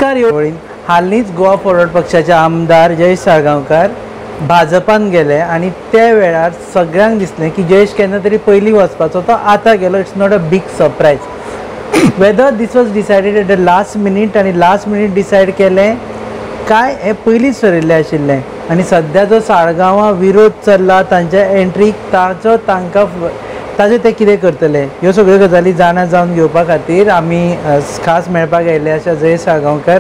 नमस्कार. हालींच गोवा फॉरवर्ड पक्षाचे आमदार जयेश साळगांवकार भाजपान गेले आणि त्या वेळार सगळ्यांक दिसलें की जयेश केन्ना तरी पयलीं वचपाचो तो आतां गेलो. It's not a big surprise whether this was decided at the last minute आणि लास्ट मिनीट डिसायड केलें काय हे पयलींच ठरिल्लें आशिल्लें. आणि सध्या जो साळगांवां विरोध चल्ला तांच्या एंट्रीक ताजे ते कितें करतले ह्यो सगळ्यो गजाली जाणा जावन घेवपा खातीर आमी खास मेळपाक आयिल्ले आसा जयेश साळगांवकार.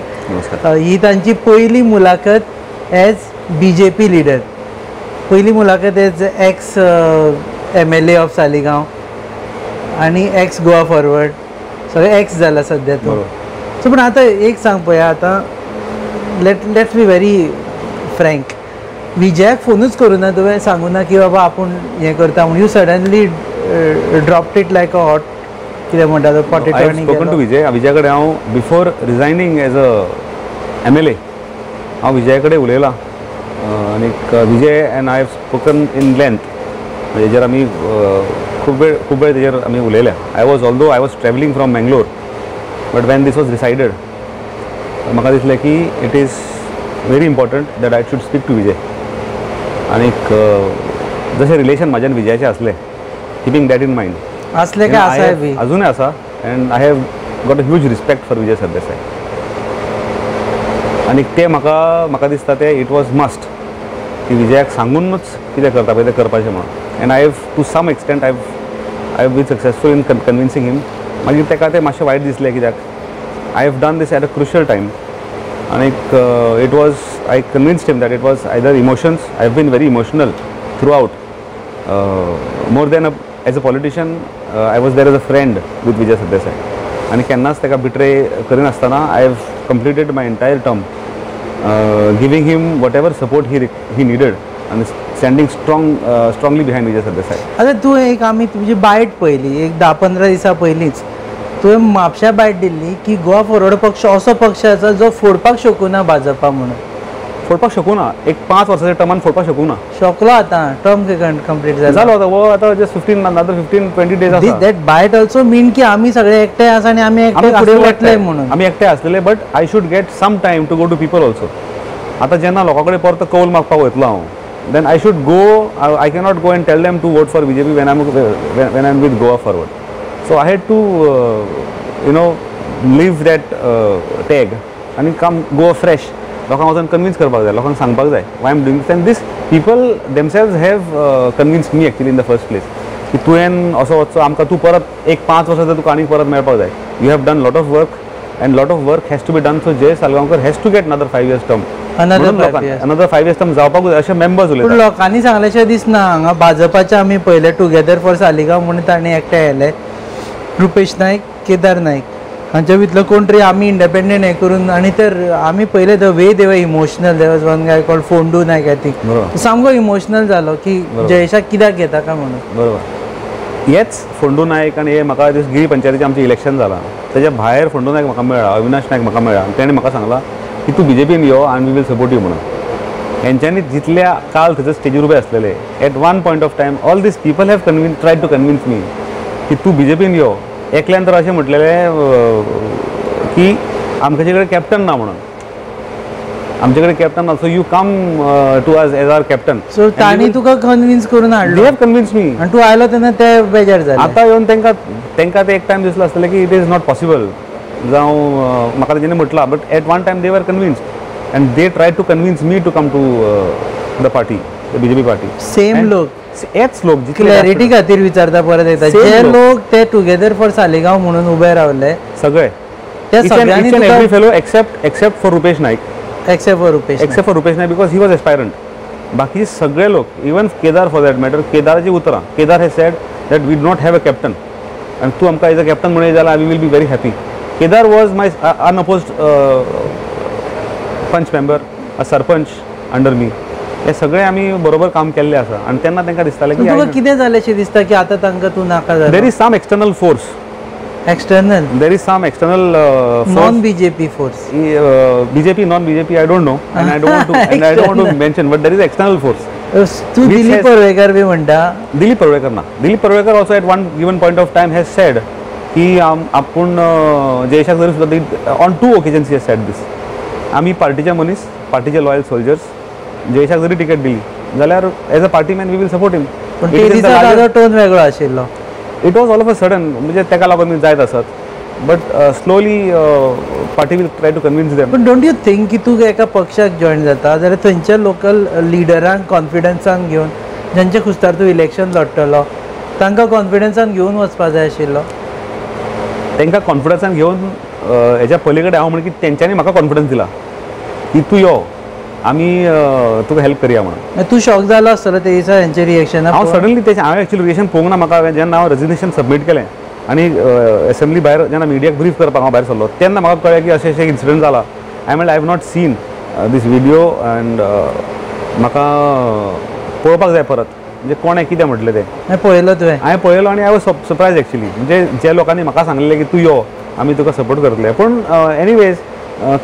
ही तांची पयली मुलाखत एज BJP लिडर, पयली मुलाखत as ex MLA of Saligao आनी एक्स गोवा फॉरवर्ड, सगळें एक्स जाला सद्या तो. सो पूण आतां एक सांग पळया, आतां लेट्स बी व्हेरी फ्रँक, विजयाक फोनूच करूं ना तुवें, सांगूं ना की बाबा आपूण हें करता म्हणून. You suddenly dropped it like a hot कितें म्हणटा तो पोटेटो. आनी स्पोकन टू विजया कडेन हांव before resigning as a MLA हांव विजया कडेन उलयलां आनी Vijay and I have spoken in length. हेजेर आमी खूब वेळ तेजेर आमी उलयल्या. I was travelling from Mangalore, but when this was decided म्हाका दिसलें की it is very important that I should speak to Vijay. आनी जशें रिलेशन म्हाजें विजयाचें आसलें, कीपिंग दॅट इन मायंड असले काय आसा बी अजूनय आसा. And I have got a huge respect for Vijay Sardesai. आनी ते म्हाका दिसता ते इट वॉज मस्ट की विजयाक सांगूनच कितें करता पळय तें करपाचें म्हणून. And I have to some extent I have been successful in convincing him. मागीर तेका तें मातशें वायट दिसलें कित्याक I have done this at a crucial time. आनी it was I convinced him that it was either emotions. I have been very emotional throughout, more than as a politician. I was there as a friend with Vijay Sardesai. आनी केन्नाच तेका betray करिनासतना I have completed my entire term giving him what ever support he needed आनी standing strongly behind Vijay Sardesai. आतां तूं एक आमी तुजी बायट पयली एक 10-15 दिसां पयलींच तुवें म्हापश्या बायट दिल्ली की गोवा फॉरवर्ड पक्ष असो पक्ष आसा जो फोडपाक शकूना भाजपा म्हणून. फोडपाक शकूना, एक 5 वर्साच्या टर्मान फोडपाक शकूना. शकलो आतां टर्म कंप्लीट जालो आतां वो आतां जस्ट 15-20 डेज आसा. दॅट बायट ऑल्सो मीन की आमी सगळे एकठांय आसा आनी आमी एकठांय फुडें वतले म्हणून. आमी एकठांय आसलेले, but I should get some time to go to people also. आतां जेन्ना लोकां कडेन परत कौल मागपाक वयतलो हांव, then I should go. I cannot go and tell them to vote for BJP when I am with Goa Forward. So I had to leave that tag आनी कम गो फ्रेश. लोकांक वचून कन्विन्स करपाक जाय, लोकांक सांगपाक जाय why am doing this. And these people themselves have convinced me actually in the first place की तुवें असो वचचो. आमकां तूं परत एक 5 वर्सां तुका आनीक परत मेळपाक जाय. You have done lot of work and lot of work has to be done. So Jay Salgaonkar has to get another 5 years term. Another 5 years term जावपाक जाय अशे मेंबर्स उलयतात. पूण लोकांनी सांगलेशें दिसना. हांगा भाजपाचे आमी पयले टुगेदर फॉर सालिगांव म्हणून ताणें एकठांय येयले. रुपेश नायक, केदार नायक हांच्या भितलो कोण तरी आमी इंडिपेंडंट हें करून. आनी तर आमी पयले the way they were emotional. There was one guy called Fondu Naik I think. सामको इमोशनल जालो की जयेशाक कित्याक घेता काय म्हणून. बरोबर. हेच फोंडू नायक आनी हे म्हाका दिस गिरी पंचायतीचें आमचें इलेक्शन जालां तेच्या भायर फोंडू नायक म्हाका मेळ्ळा, अविनाश नायक म्हाका मेळ्ळा. तेणें म्हाका सांगलां की तूं BJPन यो आनी वी वील सपोर्ट यू म्हणून. हेंच्यांनी जितल्या काल थंयसर स्टेजीर उबे आसलेले, at one point of time all these people have tried to convince me की तूं BJPन यो. एकल्यान तर अशें म्हटलेलें की आमचे कडेन कॅप्टन ना म्हणून. आमचे कडेन कॅप्टन ना, so you come to us as our captain. सो तांणी तुका कन्विन्स करून हाडलो. They have convince me. आनी तूं आयलो तेन्ना ते बेजार जाले. आतां येवन तेंकां ते एक टायम दिसलो आसतलें की इट इज नॉट पॉसिबल जावं म्हाका तेंच्यांनी म्हटलां. But at one time they were convinced and they tried to convince me to come to the party, the BJP party. Same लोक हेच लोक क्लॅरिटी खातीर विचारता परत येता. जे लोक ते टुगेदर फॉर सालिगांव म्हणून उबे रावले सगळे ते सगळ्यांनी every fellow except for Rupesh Naik. Except for Rupesh Naik because he was aspirant. बाकी सगळे लोक, even Kedar for that matter, केदाराची उतरां. Kedar has said that we do not have a captain आनी तूं आमकां एज अ कॅप्टन म्हणून जाल्यार we will be very happy. Kedar was my unopposed panch member, a sarpanch under me. हे सगळे आमी बरोबर काम केल्लें आसा. आनी तेन्ना तांकां दिसतालें की तुका कितें जालेशें दिसता की आतां तांकां तूं नाका जालो. There is some external force. External there is some external non BJP force. BJP non BJP I don't know and I don't want to mention, but there is external force. तूं दिलीप पर्वेकर बी म्हणटा. दिलीप पर्वेकर ना. Dilip Parvekar also at one given point of time has said की आपूण जयेशाक जरी सुद्दां on 2 occasions he said this आमी पार्टीचे मनीस, पार्टीचे लॉयल सोल्जर्स, जयेशाक जरी टिकेट दिली जाल्यार as a party man we will support him. पण ते दिसा ताजो टोन वेगळो आशिल्लो. It was all of a sudden, म्हणजे ताका लागून मी जायत आसत, but slowly party will try to convince them. पण डोंट यू थिंक की तूं एका पक्षाक जॉयन जाता जाल्यार थंयच्या लोकल लिडरांक कॉन्फिडन्सान घेवन ज्यांच्या खुस्तार तूं इलेक्शन लडटलो तांकां कॉन्फिडन्सान घेवन वचपा जाय आशिल्लो. तांकां कॉन्फिडन्सान घेवन हेच्या पलीकडे हांव म्हणून की तेंच्यांनी म्हाका कॉन्फिडन्स दिला की तूं यो आमी तुका हेल्प करया म्हणून. तूं शॉक जालो आसतलो ते दिसा हेंचे रिएक्शन. हांव सडनली तेचें हांवें एक्चुअली रिएक्शन पळोवंक ना. म्हाका जेन्ना हांव रेजिग्नेशन सबमीट केलें आनी एसेंब्ली भायर जेन्ना मिडियाक ब्रीफ करपाक हांव भायर सरलो तेन्ना म्हाका कळ्ळें की अशें इन्सिडंट जाला. I have not seen this video and म्हाका पळोवपाक जाय परत म्हणजे कोणें कितें म्हटलें तें. पळयलो तुवें? हांवें पळयलो आनी आय वॉज सरप्रायज एक्चुअली. म्हणजे ज्या लोकांनी म्हाका सांगलेलें की तूं यो आमी तुका सपोर्ट करतले. पूण एनीवेज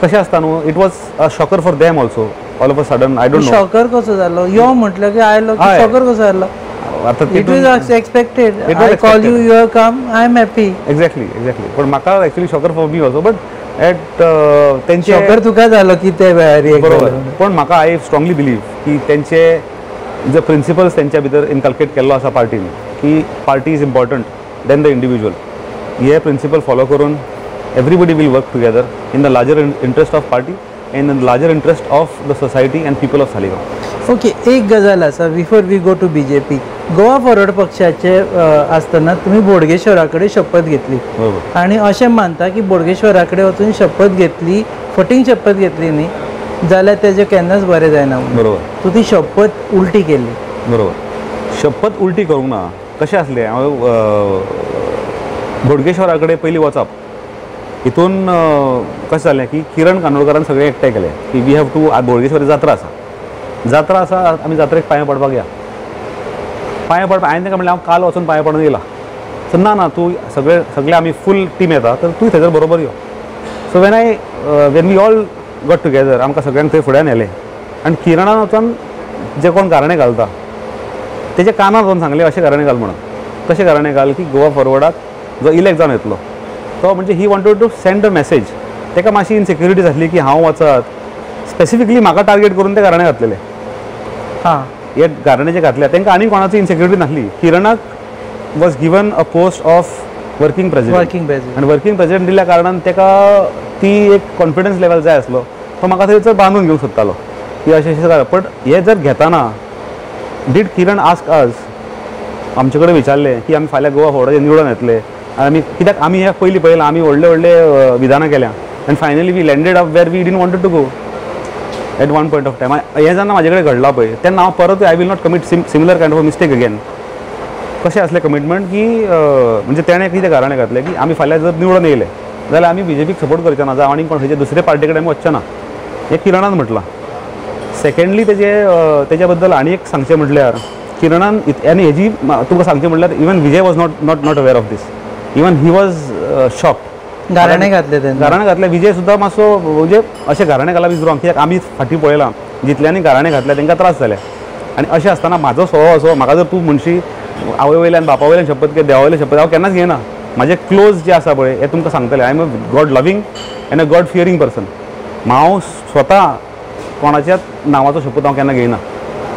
कशें आसता न्हू, it was a shocker for them also all of a sudden. I don't no shocker कसो जालो. यो म्हटलं की आयलो, शॉकर कसो जालो? It was expected. I call you, you have come, I am happy. Exactly. पण म्हाका actually shocker for me also, but at तेंचे शॉकर तुका जालो की ते बरोबर. पण म्हाका आय स्ट्रॉंगली बिलीव की तेंचे जे प्रिंसिपल्स तेंच्या भितर इनकल्केट केल्लो आसा पार्टीन की party is important than the individual. हे प्रिंसिपल फॉलो करून everybody will work together in the larger interest of party and in the larger interest of the society and people of Saligao. Okay, एक गजाल आसा before we go to BJP. Goa Forward पक्षाचे आसतना तुमी बोडगेश्वरा कडेन शपथ घेतली आनी अशें मानता की बोडगेश्वरा कडेन वचून शपथ घेतली, फटींग शपथ घेतली न्ही जाल्यार तेजें केन्नाच बरें जायना. बरोबर. तूं ती शपथ उलटी केल्ली. बरोबर. शपथ उलटी करूंक ना. कशें आसलें, हांव बोडगेश्वरा कडेन पयलीं वचप हितून कशें जालें की किरण कांदोळकरान सगळें एकठांय केलें की वी हॅव टू. बोडगेश्वरी जात्रा आसा आमी जात्रेक पांयां पडपाक या. पांयां पडपाक हांवें ताका म्हणलें हांव काल वचून पांयां पडून येयला. सो ना तूं सगळे आमी फूल टीम येता तर तूं थंयसर बरोबर यो. So when we all got together आमकां सगळ्यांक थंय फुड्यान येलें आनी किरणान वचून जे कोण गाराणें घालता तेजे कानांत वचून सांगलें अशें गाराणें घाल म्हणून. कशें गाराणें घाल की गोवा फॉरवर्डाक जो इलेक्ट जावन येतलो तो म्हणजे he wanted to send a message. ताका मातशी इनसेक्युरिटीज आसली की हांव वचत स्पेसिफिकली म्हाका टार्गेट करून ते गाराणें घातलेले. हे गाराणें जे घातले तांकां आनी कोणाची इनसेक्युरिटी नासली. किरणाक was given a post of working president आनी वर्किंग प्रेसिडेंट दिल्ल्या कारणान ताका ती एक कॉन्फिडन्स लेवल जाय आसलो. तो म्हाका थंयसर बांदून घेवंक सोदतालो की अशें जालें. बट हे जर घेताना डीड किरण आस्क अस, आमचे कडेन विचारलें की आमी फाल्यां गोवा फॉरवर्डाचे निवडून येतले आमी कित्याक आमी हे पयलीं पळयलां, आमी व्हडले विधानां केल्या आनी finally we landed up where we didn't wanted to go at one point of time. हें जेन्ना म्हाजे कडेन घडलां पळय तेन्ना हांव परत I will not commit similar kind of mistake again. कशें आसलें कमिटमेंट की म्हणजे तेणें कितें गाराणें घातलें की आमी फाल्यां जर निवडून येयले जाल्यार आमी बीजेपीक सपोर्ट करचे ना, जावं आनी कोण खंयचे दुसरे पार्टी कडेन आमी वचचे ना. हें किरणान म्हटलां. सेकेंडली तेजे बद्दल आनी एक सांगचें म्हटल्यार किरणान आनी हेजी तुका सांगचें म्हटल्यार even Vijay was not aware of this. Even he was shocked. गाराणें घातलें विजय सुद्दां मातसो म्हणजे अशें गाराणें घालप इज रॉंग. कित्याक आमी फाटीं पळयलां जितल्यांनी गाराणें घातल्या तांकां त्रास जाले. आनी अशें आसतना म्हाजो स्वभाव असो, म्हाका जर तूं म्हणशी आवय वयल्यान बापा वयल्यान शपथ घे, देवा वयल्यान शपथ हांव केन्नाच घेयना. म्हाजे क्लोज जे आसा पळय हे तुमकां सांगतलें. I am a God loving end a God fearing person. हांव स्वता कोणाच्याच नांवाचो शपथ हांव केन्ना घेयना.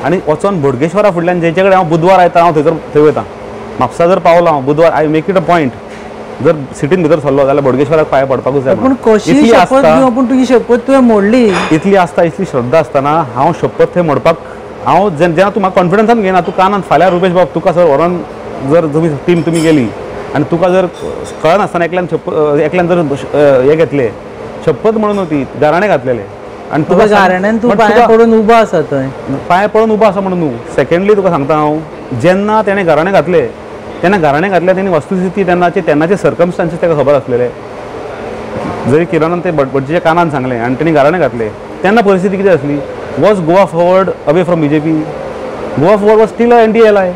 आनी वचोन बोडगेश्वरा फुडल्यान जेचे कडेन हांव बुधवार येता हांव थंय वयतां. म्हापसा जर पावलो हांव बुधवार I make it a point जर सिटीन भितर सरलो जाल्यार बोडगेश्वराक पांय पडपाकूच जाय. पूण कशी शपथ पूण तुजी शपथ तुवें मोडली. इतली आसता, इतली श्रद्धा आसतना हांव शपथ थंय मोडपाक हांव जेन्ना तूं म्हाका कॉन्फिडन्सान घेयना, तूं कानान फाल्यां रुपेश बाब तुका सर व्हरोन जर टीम तुमी गेली आनी तुका जर कळनासतना एकल्यान जर हे घेतले शपथ म्हणून ती गाराणें घातलेले आनी तुका गाराण्यान तूं पांयां पडून उबो आसा थंय, पांयां पडून उबो आसा म्हणून न्हू. सेकेंडली तुका सांगता हांव जेन्ना तेणें गाराणें घातले तेन्ना गाराणें घातल्या तेणी वस्तुस्थिती तेन्नाचे सर्कमस्टान्सीस ताका खबर आसलेले. जरी किरणान ते भटजीच्या कानान सांगलें आनी तेणी गाराणें घातलें तेन्ना परिस्थिती कितें आसली. Was Goa Forward away from BJP? Goa Forward was still a NDA ally.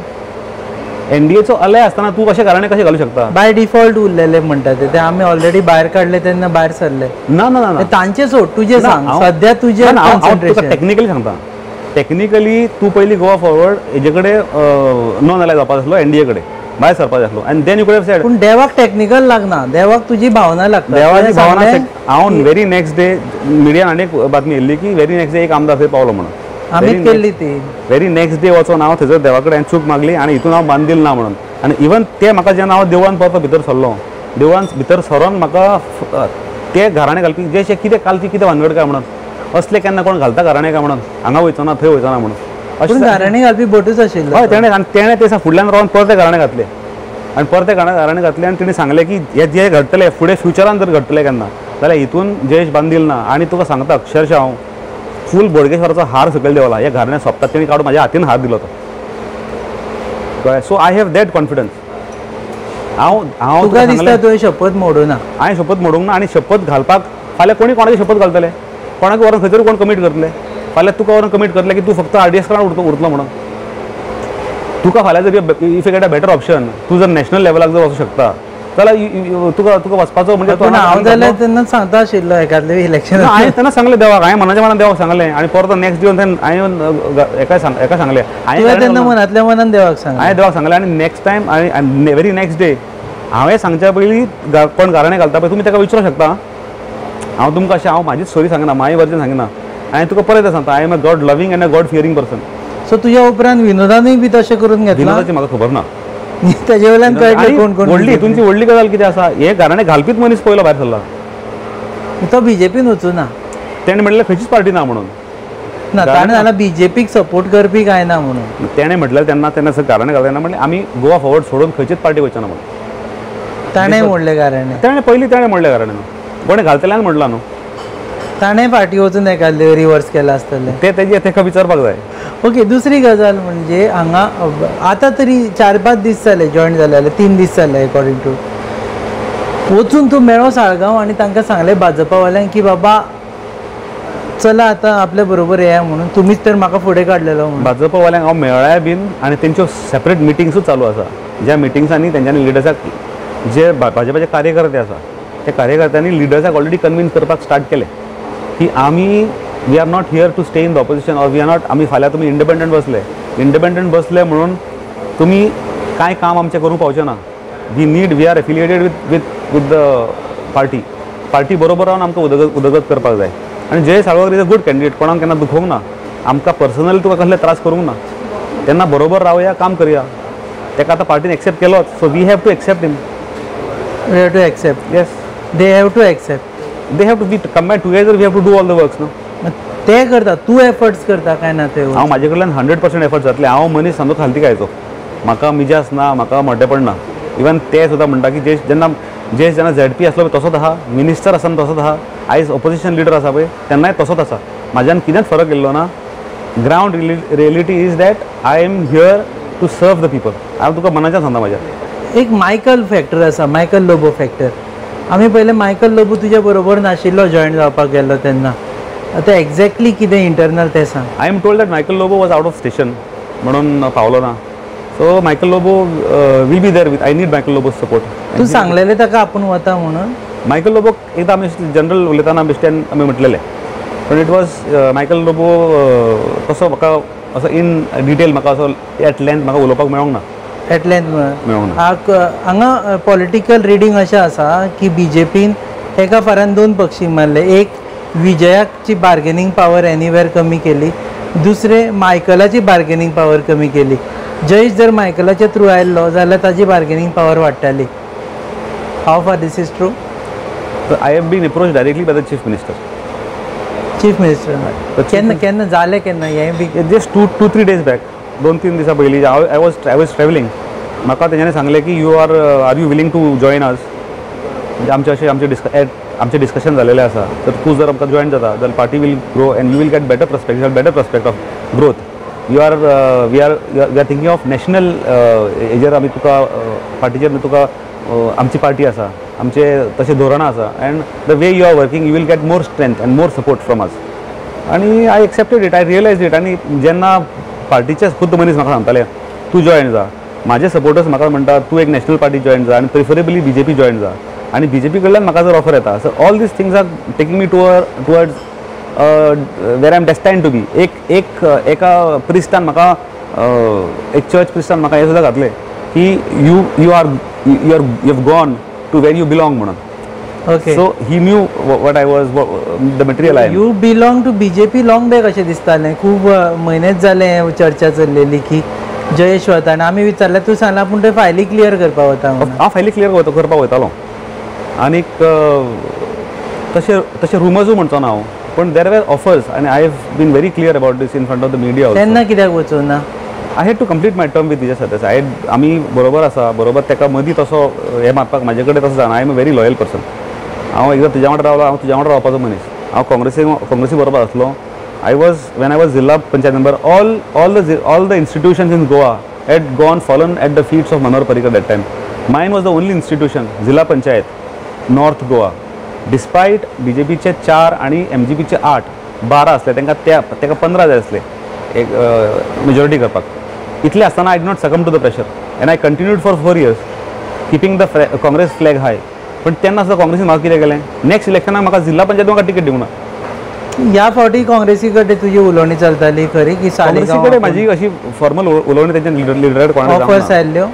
एनडीएचो अलाय आसतना तूं कशें गाराणें कशें घालूं शकता? बाय डिफॉल्ट उरलेले म्हणटा ते आमी ऑलरेडी भायर काडले तेन्ना भायर सरले. ना ना ना तांचे सोड, तुजें सांग सद्या तुजें कॉन्सन्ट्रेशन. टॅक्निकली सांगता. टॅक्निकली तूं पयलीं गोवा फॉरवर्ड हेजे कडेन नॉन अलाय जावपाक आसलो एनडीए कडेन. भायर सरपाचें आसलो आनी देन यू कुड हॅव सेड पूण देवाक टेक्निकल लागना, देवाक तुजी भावना लागता. देवाची तुवें भावना सांगलें, हांव व्हेरी नेक्स्ट डे मिडियान आनी एक बातमी येयल्ली की व्हेरी नेक्स्ट डे एक आमदार थंय पावलो म्हणून. आमीच केल्ली ती. व्हेरी नेक्स्ट डे वचून हांव थंयसर देवा कडेन चूक मागली आनी हितून हांव बांदिल ना म्हणून. आनी इवन ते म्हाका जेन्ना हांव देवळान परतो भितर सरलो, देवळान भितर सरोन म्हाका ते घराणे घालपी जे कितें कालची कितें भानगड काय म्हणून, असले केन्ना कोण घालता घराणे काय म्हणून, हांगा वयचो ना थंय वयचो ना म्हणून. पूण घराणे घालपी बोटूच आशिल्लो. हय तेणें ते फुडल्यान रावन परते घराणे घातले आनी परते घराणे घातले आनी तिणें सांगलें की हे जे घडटलें फुडें फ्युचरान जर घडटलें केन्ना जाल्यार हितून जयेश बांदील ना. आनी तुका सांगता अक्षरशः हांव फूल बोडगेश्वराचो हार सकयल देवला हे घराणे सोंपतात तेणी काडून म्हाज्या हातीन हार दिलो तो. कळ्ळें? So I have that confidence. हांव तुका दिसता तुवें शपथ मोडूना. हांवें शपथ मोडूंक ना आनी शपथ घालपाक फाल्यां कोणी कोणाची शपथ घालतले, कोणाक व्हरून खंय तरी कोण कमीट करतले. फाल्यां तुका व्हरून कमीट करतले की तूं फक्त RDS कडल्यान उरतलो म्हणून. तुका फाल्यां जर if you get a better option, तूं जर नॅशनल लेवलाक जर वचूं शकता जाल्यार तुका वचपाचो म्हणजे. पूण हांव जाल्यार तेन्ना सांगता आशिल्लो एकादले इलेक्शन. हांवें तेन्ना सांगलें देवाक, हांवें मनाच्या मनान देवाक सांगलें आनी परतो नेक्स्ट दिवन हांवें एका सांगलें. तुवें तेन्ना मनांतल्या मनान देवाक सांगलें. हांवें देवाक सांगलें आनी नेक्स्ट टायम आनी व्हेरी नेक्स्ट डे हांवें सांगच्या पयलीं कोण घराणे घालता पळय तुमी ताका विचारूं शकता. हांव तुमकां अशें हांव म्हाजीच स्टोरी सांगना, म्हाजी वर्जन सांगना. हांवें तुका परत सांगता I am a God loving end a God fearing person. So तुज्या उपरांत विनोदानूय बी तशें करून घेतला. विनोदाची म्हाका खबर ना. तेजे वयल्यान कळटलें कोण कोण. व्हडली हितूनची व्हडली गजाल कितें आसा, हे घराणे घालपीच मनीस पयलो भायर सरला. तो BJPन वचूना. तेणें म्हणलें खंयचीच पार्टी ना म्हणून. ना ताणें जाल्यार BJPक सपोर्ट करपी काय ना म्हणून. तेणें म्हटल्यार तेन्ना घराणे घालतना म्हणलें आमी गोवा फॉरवर्ड सोडून खंयचीच पार्टी वयचना म्हणून. ताणें म्हणलें घराणे. ताणें म्हणलें घराणे न्हू, कोणें घालतल्यान म्हणला न्हू. ताणें फाटी वचून एकादले रिवर्स केला आसतलें. तेका विचारपाक जाय. ओके, दुसरी गजाल म्हणजे हांगा आतां तरी 4-5 दीस जाले जॉयन जाले, 3 दीस जाले अकॉर्डिंग टू. वचून तूं मेळ्ळो साळगांव आनी तांकां सांगलें भाजपावाल्यांक की बाबा चला आतां आपल्या बरोबर येया म्हणून. तुमीच तर म्हाका फुडें काडलेलो म्हणून. भाजपावाल्यांक हांव मेळ्ळाय बीन आनी तेंच्यो सेपरेट मिटिंग्सूच चालू आसा. ज्या मिटिंग्सांनी तेंच्यांनी लिडर्साक जे भाजपाचे कार्यकर्ते आसा त्या कार्यकर्त्यांनी लिडर्साक ऑलरेडी कन्विन्स करपाक स्टार्ट केलें की आमी we are not here to stay in the opposition or we are not. आमी फाल्यां तुमी इंडिपेंडंट बसले म्हणून तुमी कांय काम आमचें करूंक पावचें ना. We are affiliated with the party बरोबर रावन आमकां उदगत करपाक जाय. आनी Jayesh Salgaonkar is a good candidate, कोणाक केन्ना दुखोवंक ना, आमकां पर्सनली तुका कसले त्रास करूंक ना. तेन्ना बरोबर रावया, काम करया. ताका आतां पार्टीन एक्सेप्ट केलोच, so we have to accept him. We have to accept. Yes, they have to accept. They have to be combine together. We have to do all the works न्हू. ते करता, तूं एफर्ट्स करता काय ना ते? हांव म्हाजे कडल्यान 100% एफर्ट जातले. हांव मनीस सांदूक खालती खायचो, म्हाका मिजास ना, म्हाका मोटेपण ना. इवन ते सुद्दां म्हणटा की जेन्ना ZP आसलो पळय तसोच आहा, मिनिस्टर आसतना तसोच आहा, आयज ऑपोजिशन लिडर आसा पळय तेन्नाय तसोच आसा. म्हाज्यान कितेंच फरक येयल्लो ना. Ground reality is that I am here to serve the people. हांव तुका मनाच्यान सांगता म्हाज्या. एक मायकल फॅक्टर आसा, मायकल लोबो फॅक्टर. आमी पयलें मायकल लोबो तुज्या बरोबर नाशिल्लो जॉयन जावपाक गेल्लो तेन्ना. आतां एक्झॅक्टली कितें इंटरनल तें सांग. I am told that Michael Lobo was out of station म्हणून पावलो ना. So Michael Lobo will be there with. I need Michael Lobo support. तूं सांगलेलें ताका आपूण वता म्हणून? मायकल लोबोक एकदां आमी जनरल उलयतना बेश्टेन आमी म्हटलेलें, पण इट वॉज मायकल लोबो तसो म्हाका असो इन डिटेल म्हाका असो एट लेंथ म्हाका उलोवपाक मेळोंक ना. एट लेंथ मेळोंक ना. हांगा पॉलिटिकल रिडींग अशें आसा की BJPन एका फारान 2 पक्षी मारले. एक विजयाची बार्गेनींग पावर एनीवेर कमी केली, दुसरे मायकलाची बार्गेनींग पावर कमी केली. जयेश जर मायकलाच्या थ्रू आयल्लो जाल्यार ताजी बार्गेनींग पावर वाडटाली. How far this is true? I have been approach directly by the chief minister. Chief minister केन्ना जालें केन्ना हें बी? जस्ट 2-3 days बॅक, 2-3 दिसां पयलीं आय वॉज ट्रॅव्हलिंग. म्हाका तेंच्यांनी सांगलें की are you willing to join us. म्हणजे आमचे डिस्कशन जालेलें आसा. तर तूं जर आमकां जॉयन जाता जाल्यार party will grow and you will get better prospect of growth. We are thinking of national हेजेर आमी तुका पार्टीचेर तुका आमची पार्टी आसा, आमचे तशें धोरणां आसा and the way you are working you will get more strength and more support from us. आनी I accepted it, I realise it. आनी जेन्ना पार्टीचेच खुद्द मनीस म्हाका सांगताले तूं जॉयन जा, म्हाजे सपोर्टर्स म्हाका म्हणटा तूं एक नॅशनल पार्टी जॉयन जा आनी प्रिफरेबली BJP जॉयन जा. आनी BJP कडल्यान म्हाका जर ऑफर येता. So all these things are taking me towards where I am destined to be. एका प्रिस्टान म्हाका एक चर्च प्रिस्टान म्हाका हें सुद्दां घातलें की you have gone to where you belong म्हणून. Okay. So he knew what I was the material I. You belong to BJP long back अशें दिसतालें. खूब म्हयनेच जाले चर्चा चल्लेली की जयेश वता आनी आमी विचारलें तूं सांगलां पूण ते फायली क्लियर करपाक वता म्हणून. हांव फायली क्लियर करपाक वयतालो आनीक तशें रुमर्सूय म्हणचो ना हांव, पण देर वेर ऑफर्स आनी I have been very clear about this in front of the media. तेन्ना कित्याक वचूं ना? I had to complete my term with Vijay Sardesai. आमी बरोबर आसा, बरोबर तेका मदीं तसो हे मारपाक म्हाजे कडेन तसो जाना. I am a very loyal person. हांव एकदां तुज्या वांगडा रावलो, हांव तुज्या वांगडा रावपाचो मनीस. हांव काँग्रेसी बरोबर आसलो. when I was Zilla Panchayat member, all the institutions in Goa had fallen at the feet of Manohar Parrikar that time. Mine was the only institution, Zilla Panchayat, North Goa. Despite BJP चे 4 आणि MGP चे 8, 12 असले, तेका 15 जाय असले एक majority करपाक. इतले असताना I did not succumb to the pressure and I continued for 4 years keeping the Congress flag high. पण तेन्ना सुद्दां काँग्रेसीन म्हाका कितें केलें, नेक्स्ट इलेक्शनाक म्हाका जिल्हा पंचायत म्हाका टिकेट दिवंक ना. ह्या फावटी काँग्रेसी कडेन तुजी उलोवणी चलताली खरी की काँग्रेसी कडेन म्हाजी अशी फॉर्मल उलोवणी तेंच्या लिडर कोणाक ऑफर्स आयल्ल्यो?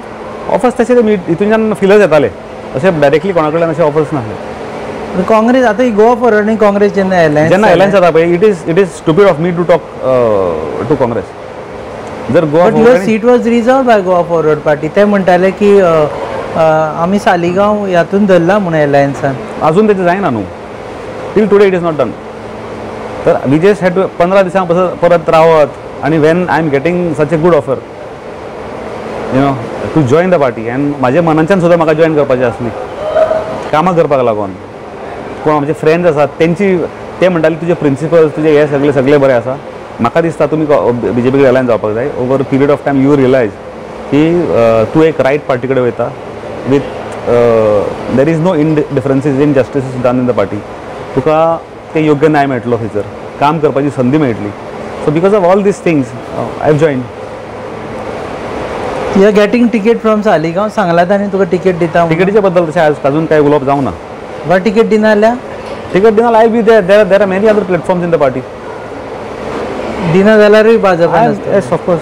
ऑफर्स तशे हितूनच्यान फिलर्स येताले, अशें डायरेक्टली कोणा कडल्यान अशे ऑफर्स नासले. काँग्रेस आतां ही गोवा फॉरवर्ड आनी काँग्रेस जेन्ना एलायन्स जाता पळय, it is stupid of me to talk to Congress. जर Goa seat was reserve by Goa Forward party. ते म्हणटाले की आमी सालिगांव ह्यातून धरला म्हणून एलायन्सान. अजून तेजें जायना न्हू. Till today it is not done. तर वी जस्ट हॅड टू 15 दिसां परत रावत आनी when I am getting such a good offer to join the party. आनी म्हाज्या मनाच्यान सुद्दां म्हाका जॉइन करपाची आसली कामां करपाक लागून. कोण आमचे फ्रेंड्स आसात ते म्हणटाले तुजे प्रिंसिपल्स तुजे हे सगळे बरे आसा. म्हाका दिसता तुमी BJP कडेन एलायन जावपाक जाय. Over period of time you realise की तूं एक रायट पार्टी कडेन वयता with there is no differences in justice done in the party. तुका ते योग्य न्याय मेळटलो, थंयसर काम करपाची संदी मेळटली. So because of all these things I have join. You are getting ticket from Saligao सांगला आनी तुका टिकेट दिता. टिकेटीच्या बद्दल तशें अजून काय उलोवप जावं ना. वा टिकेट दिना जाल्यार? टिकेट दिना I be there are many other platforms in the party. दिना जाल्यारूय Bhajap? Yes of course.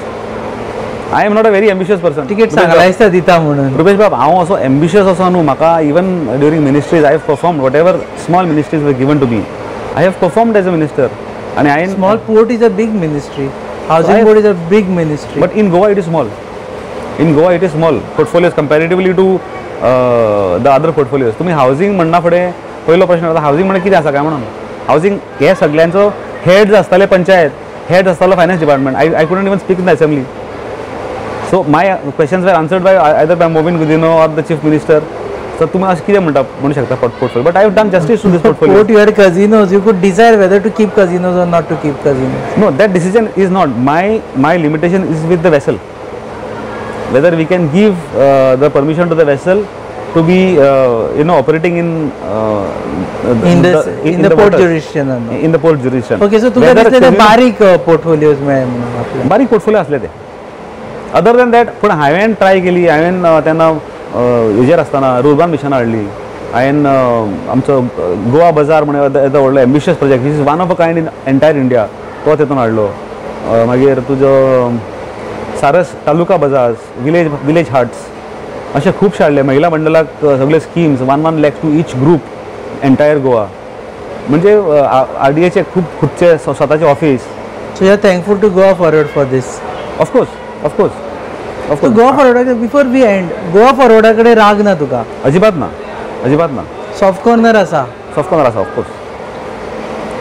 I am not a very ambitious person. Ticket सांगला दिसता दिता म्हणून. रुपेश बाब, हांव असो एम्बिशियस असो न्हू. म्हाका even during ministries I have performed whatever small ministries were given to me. I have performed as a minister, and small port is a big ministry. Housing board is a big ministry. But in Goa it is small. In Goa it is small portfolios comparatively to the other portfolios. तुम्ही housing म्हणना फुडें पयलो प्रश्न येता, housing म्हणजे कितें आसा काय म्हणून. हाऊसिंग हे सगळ्यांचो हेड्स आसताले पंचायत, हेड्स आसतालो finance department. I couldn't even speak in the assembly. So my questions were answered by either by Momin Gudino or the chief minister. तर तुम्ही असं किती म्हणू शकता portfolio. But I have done justice to this portfolio. Put your casinos, you could decide whether to keep casinos or not to keep casinos. No, that decision is not my limitation is with the vessel. Whether we can give the permission to the vessel to be operating in the port jurisdiction. In the port jurisdiction. Okay, so तुका दिसले बारीक portfolios मेळ्ळे म्हणून आपल्याक. बारीक portfolio असले ते. Other than that पूण हांवें ट्राय केली. हांवें तेन्ना हेजेर आसतना रुर्बन मिशन हाडली. हांवें आमचो गोवा बाजार म्हणून येता व्हडलो ambitious project which is one of a kind in entire India, तो तेतून हाडलो. मागीर तुजो सारस तालुका बाजार, विलेज हार्ट्स, अशे खुबशे हाडले. महिला मंडळाक सगळे schemes 1 lakh to each group entire Goa. म्हणजे RDAचे खूब खुबचे स्वताचे office. So you are thankful to Goa Forward for this? Of course. Goa फॉरवर्डा बिफोर वी एंड, गोवा फॉरवर्डा कडेन राग ना तुका? अजिबात ना. सॉफ्ट कॉर्नर आसा? Of course.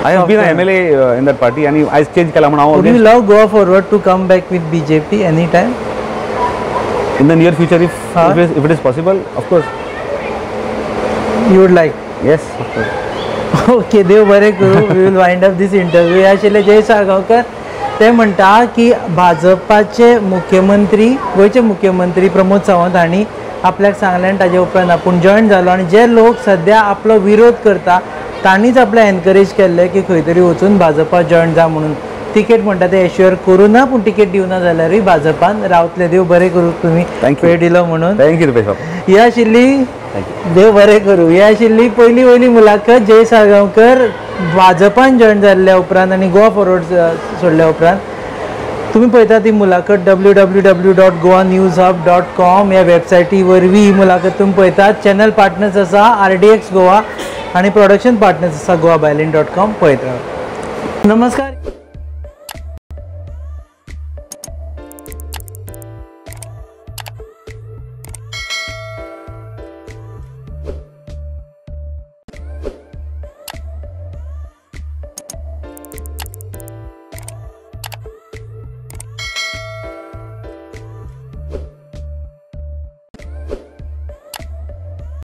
I have been a MLA in that party आनी आयज चेंज केला म्हणून हांव. Would you love Goa Forward to come back with BJP any time in the near future if it is possible? Of course you would like? Yes of course. Okay, देव बरें करूं. We will wind up this interview. हे आशिल्ले जयेश साळगांवकर. ते म्हणटा की भाजपाचे मुख्यमंत्री, गोंयचे मुख्यमंत्री प्रमोद सावंत हांणी आपल्याक सांगलें आनी ताजे उपरांत आपूण जॉयन जालो. आनी जे लोक सद्या आपलो विरोध करता तांणीच आपल्याक एनकरेज केल्लें की खंय तरी वचून भाजपा जॉयन जा म्हणून. तिकेट म्हणटा ते एश्युअर करूं ना, पूण तिकेट दिवना जाल्यारूय भाजपान रावतले. देव बरें करूं तुमी वेळ दिलो म्हणून. थँक्यू रुपेश. ही आशिल्ली, देव बरें करूं, ही आशिल्ली पयली मुलाखत जयेश साळगांवकर भाजपान जॉयन जाल्ल्या उपरांत आनी गोवा फॉरवर्ड सोडल्या उपरांत. तुम्ही पळयता ती मुलाखत www.goanewshub.com ह्या वेबसायटी वरवीं ही मुलाखत तुम्ही पळयतात. चॅनल पार्टनर्स आसा RDX गोवा आणि प्रोडक्शन पार्टनर्स आसा goabailin.com. पळयत रावा. नमस्कार.